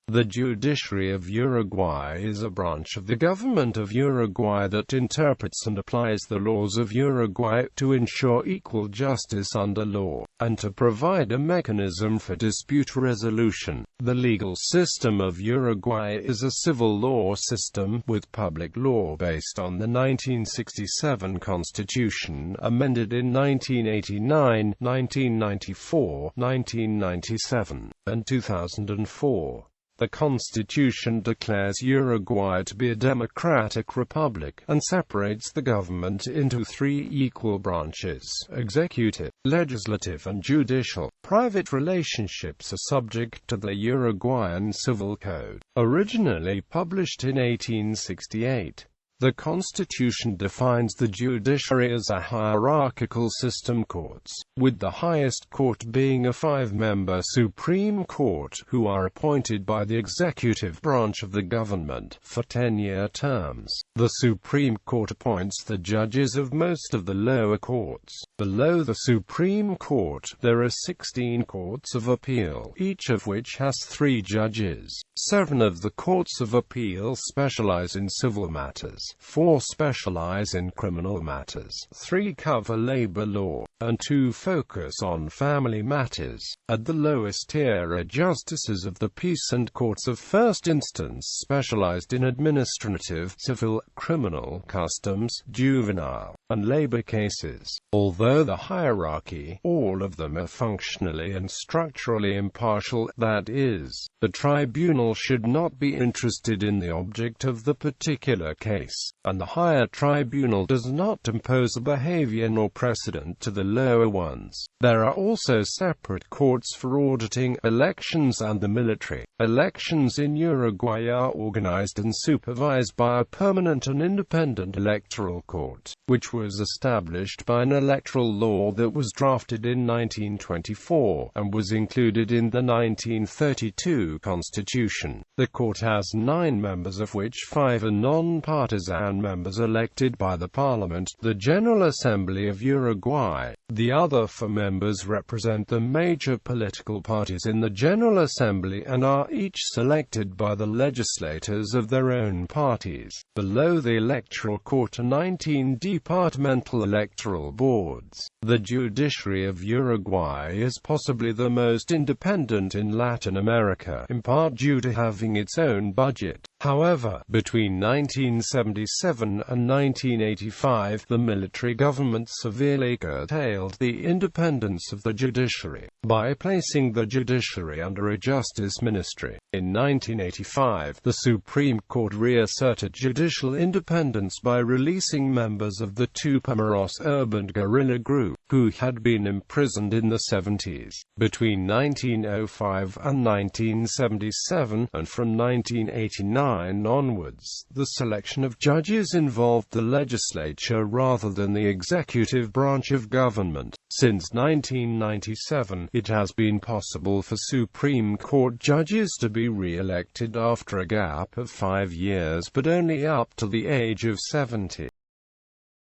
The Judiciary of Uruguay is a branch of the government of Uruguay that interprets and applies the laws of Uruguay to ensure equal justice under law, and to provide a mechanism for dispute resolution. The legal system of Uruguay is a civil law system, with public law based on the 1967 Constitution, amended in 1989, 1994, 1997, and 2004. The Constitution declares Uruguay to be a democratic republic, and separates the government into three equal branches: executive, legislative and judicial. Private relationships are subject to the Uruguayan Civil Code, originally published in 1868. The Constitution defines the judiciary as a hierarchical system courts, with the highest court being a 5-member Supreme Court, who are appointed by the executive branch of the government, for 10-year terms. The Supreme Court appoints the judges of most of the lower courts. Below the Supreme Court, there are 16 courts of appeal, each of which has 3 judges. 7 of the courts of appeal specialize in civil matters, 4 specialize in criminal matters, 3 cover labor law, and 2 focus on family matters. At the lowest tier are justices of the peace and courts of first instance specialized in administrative, civil, criminal, customs, juvenile, and labor cases. Although the hierarchy, all of them are functionally and structurally impartial, that is, the tribunal should not be interested in the object of the particular case, and the higher tribunal does not impose a behavior nor precedent to the lower ones. There are also separate courts for auditing elections and the military. Elections in Uruguay are organized and supervised by a permanent and independent electoral court, which was established by an electoral law that was drafted in 1924, and was included in the 1932 Constitution. The court has 9 members, of which 5 are non-partisan members elected by the Parliament, the General Assembly of Uruguay. The other 4 members represent the major political parties in the General Assembly and are each selected by the legislators of their own parties. Below the electoral court are 19 departmental electoral boards. The judiciary of Uruguay is possibly the most independent in Latin America, in part due to having its own budget. However, between 1977 and 1985, the military government severely curtailed the independence of the judiciary, by placing the judiciary under a justice ministry. In 1985, the Supreme Court reasserted judicial independence by releasing members of the Tupamaros urban guerrilla group, who had been imprisoned in the 70s. Between 1905 and 1977, and from 1989 onwards, the selection of judges involved the legislature rather than the executive branch of government. Since 1997, it has been possible for Supreme Court judges to be re-elected after a gap of 5 years, but only up to the age of 70.